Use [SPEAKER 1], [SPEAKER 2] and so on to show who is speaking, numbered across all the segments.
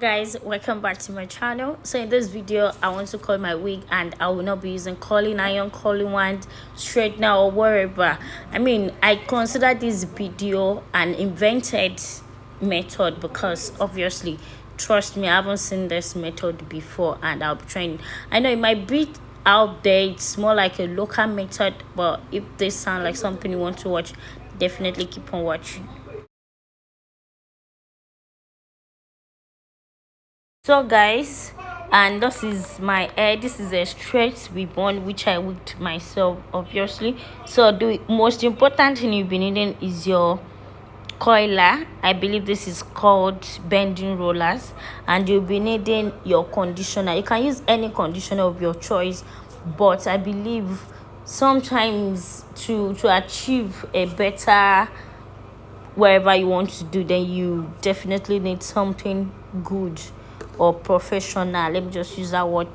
[SPEAKER 1] Guys, welcome back to my channel. So in this video I want to curl my wig, and I will not be using curling iron, curling wand, straightener or whatever. I consider this video an invented method because obviously, trust me, I haven't seen this method before and I'll be trying. I know it might be out there, it's more like a local method, but if this sounds like something you want to watch, definitely keep on watching. So guys, and this is my hair. This is a straight ribbon which I wigged myself, obviously. So the most important thing you'll be needing is your coiler. I believe this is called bending rollers, and you'll be needing your conditioner. You can use any conditioner of your choice, but I believe sometimes to achieve a better wherever you want to do, then you definitely need something good or professional. Let me just use that word,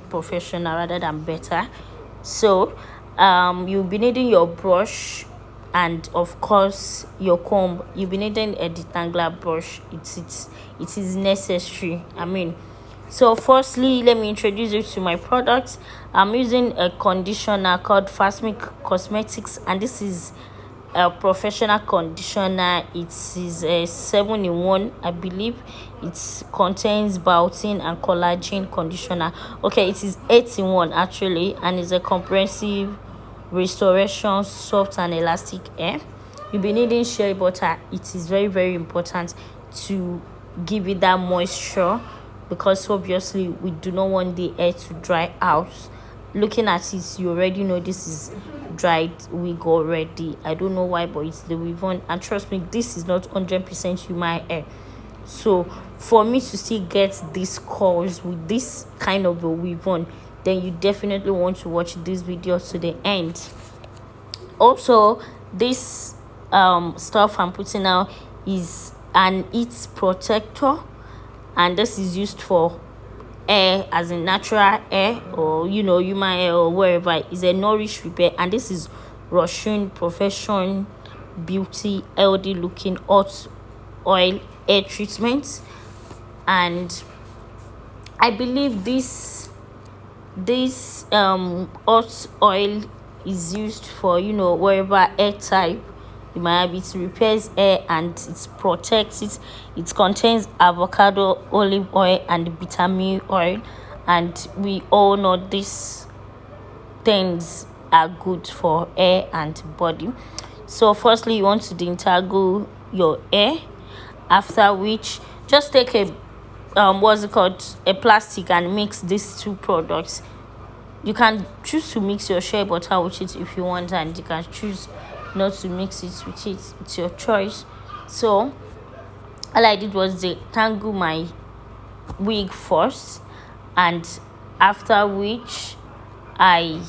[SPEAKER 1] professional, rather than better. So you'll be needing your brush and of course your comb. You'll be needing a detangler brush. It is necessary. So firstly, let me introduce you to my products. I'm using a conditioner called FASMC Cosmetics, and this is a professional conditioner. It is a 7-in-1, I believe. It contains biotin and collagen conditioner. Okay, it is 8-in-1 actually, and it's a comprehensive restoration, soft and elastic hair. You'll be needing shea butter. It is very important to give it that moisture, because obviously we do not want the hair to dry out. Looking at it, you already know this is dried wig already. I don't know why, but it's the ribbon, and trust me, this is not 100% human hair. So for me to still get these curls with this kind of a ribbon, then you definitely want to watch this video to the end. Also, this stuff I'm putting out is an heat protector, and this is used for hair, as in natural hair, or human hair, or wherever. Is a nourish repair, and this is ROUSHYN Profession Beauty Healthy Looking Hot Oil Hair Treatment. And I believe this hot oil is used for wherever hair type you might have. It repairs hair and it protects it. It contains avocado, olive oil and vitamin oil, and we all know these things are good for hair and body. So firstly, you want to detangle your hair, after which just take a a plastic and mix these two products. You can choose to mix your shea butter with it if you want, and you can choose not to mix it with it. It's your choice. So all I did was detangle my wig first, and after which I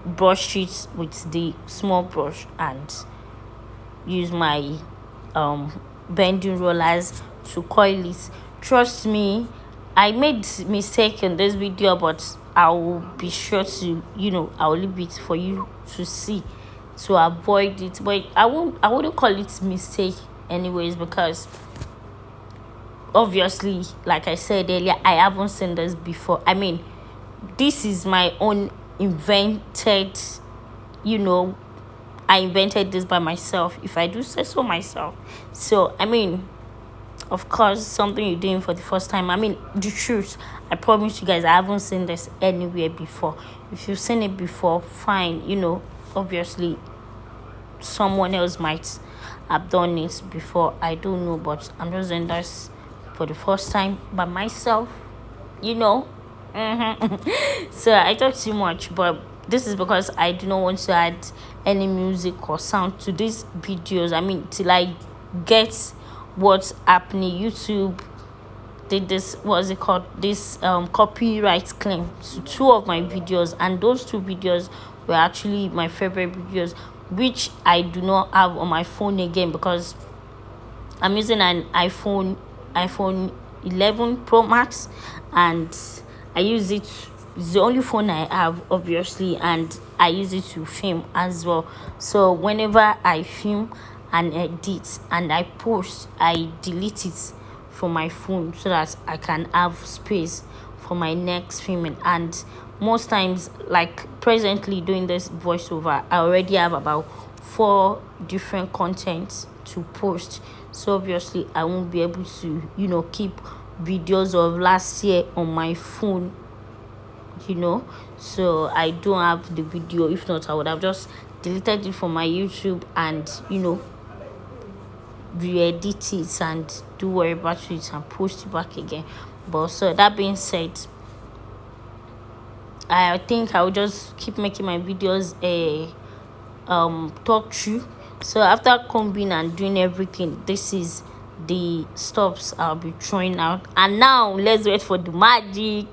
[SPEAKER 1] brushed it with the small brush and use my bending rollers to coil it. Trust me, I made mistake in this video, but I will be sure to I'll leave it for you to see, to avoid it. But I wouldn't call it mistake anyways, because obviously, like I said earlier, I haven't seen this before. This is my own invented, I invented this by myself, if I do say so myself. So of course, something you're doing for the first time. The truth, I promise you guys, I haven't seen this anywhere before. If you've seen it before, fine. Obviously someone else might have done it before, I don't know, but I'm just doing this for the first time by myself. So I talk too much, but this is because I do not want to add any music or sound to these videos. Till I get what's happening. YouTube did this, this copyright claim to 2 of my videos, and those 2 videos were actually my favorite videos, which I do not have on my phone again, because I'm using an iPhone 11 Pro Max, and I use it. It's the only phone I have, obviously, and I use it to film as well. So whenever I film and edit and I post, I delete it for my phone so that I can have space for my next filming. And most times, like presently doing this voiceover, I already have about 4 different contents to post. So obviously I won't be able to, keep videos of last year on my phone, so I don't have the video. If not, I would have just deleted it from my YouTube and re-edit it and do whatever to it and post it back again. But so that being said, I think I'll just keep making my videos a talk through. So after combing and doing everything, this is the stops I'll be throwing out. And now let's wait for the magic.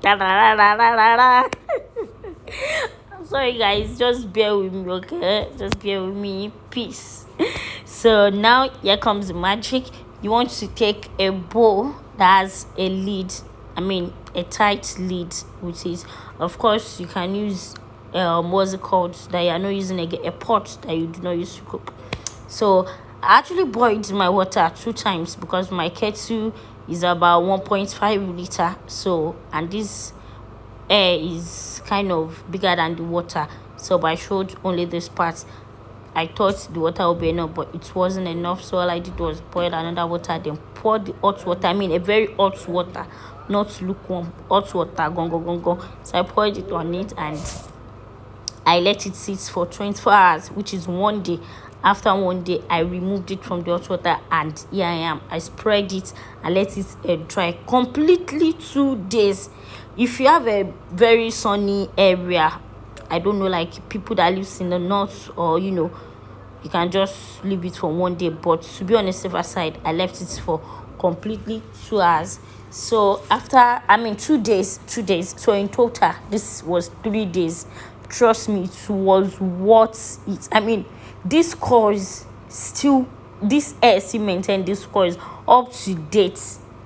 [SPEAKER 1] Sorry guys, just bear with me, okay? Just bear with me. Peace. So now here comes the magic. You want to take a bowl that has a lid, a tight lid with it. Of course you can use what's it called, that you are not using a pot that you do not use to cook. So I actually boiled my water 2 times because my kettle is about 1.5 liter. So, and this air is kind of bigger than the water, so I showed only this part. I thought the water would be enough, but it wasn't enough. So all I did was boil another water, then pour the hot water, a very hot water, not lukewarm, hot water, gongo. So I poured it on it and I let it sit for 24 hours, which is 1 day. After 1 day, I removed it from the hot water, and here I am. I spread it and let it dry completely 2 days. If you have a very sunny area, I don't know, like people that lives in the north, or you can just leave it for 1 day. But to be on the safer side, I left it for completely 2 hours. So after 2 days, so in total this was 3 days. Trust me, it was worth it. This course still, this air still maintain this course up to date.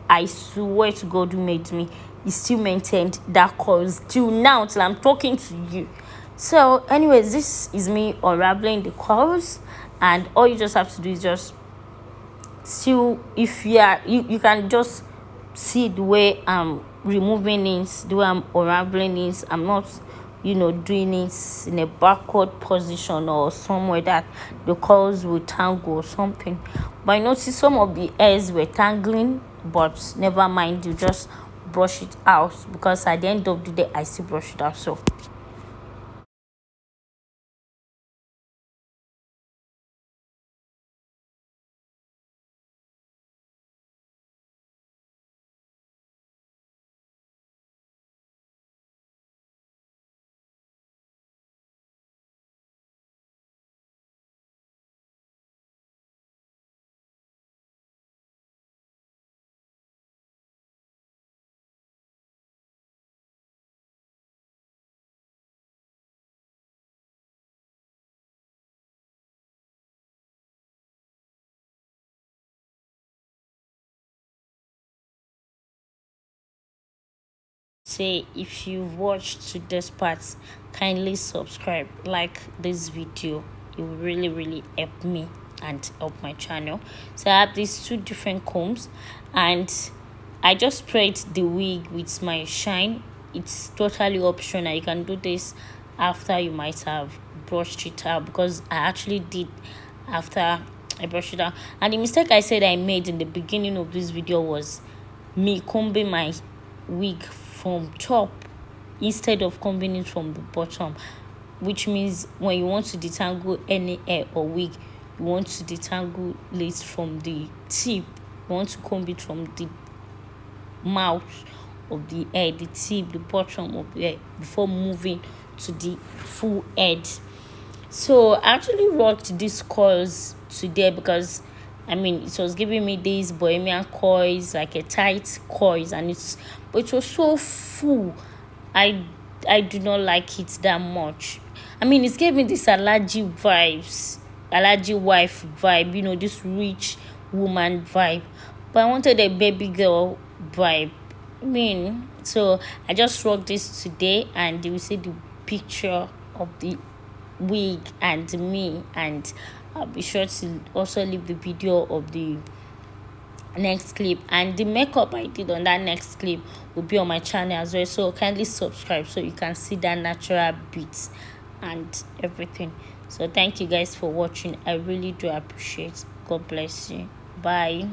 [SPEAKER 1] I swear to God who made me, he still maintained that course till now, till I'm talking to you. So anyways, this is me unraveling the course, and all you just have to do is just still, if you can just see the way I'm removing it, the way I'm unraveling it. I'm not doing it in a backward position or somewhere that the coils will tangle or something. But I noticed some of the hairs were tangling, but never mind, you just brush it out, because at the end of the day I still brush it out. So say, if you've watched to this part, kindly subscribe, like this video. It will really help me and help my channel. So I have these 2 different combs, and I just sprayed the wig with my shine. It's totally optional. You can do this after you might have brushed it out, because I actually did after I brushed it out. And the mistake I said I made in the beginning of this video was me combing my wig from top instead of combing it from the bottom, which means when you want to detangle any hair or wig, you want to detangle it from the tip. You want to comb it from the mouth of the hair, the tip, the bottom of the hair, before moving to the full head. So I actually rocked this coils today because it was giving me these bohemian coils, like a tight coils, and it was so full. I do not like it that much. It's giving this allergy vibes, allergy wife vibe, this rich woman vibe. But I wanted a baby girl vibe. So I just rocked this today, and you will see the picture of the wig and me, and I'll be sure to also leave the video of the next clip, and the makeup I did on that next clip will be on my channel as well. So kindly subscribe so you can see that natural beats and everything. So thank you guys for watching. I really do appreciate. God bless you. Bye.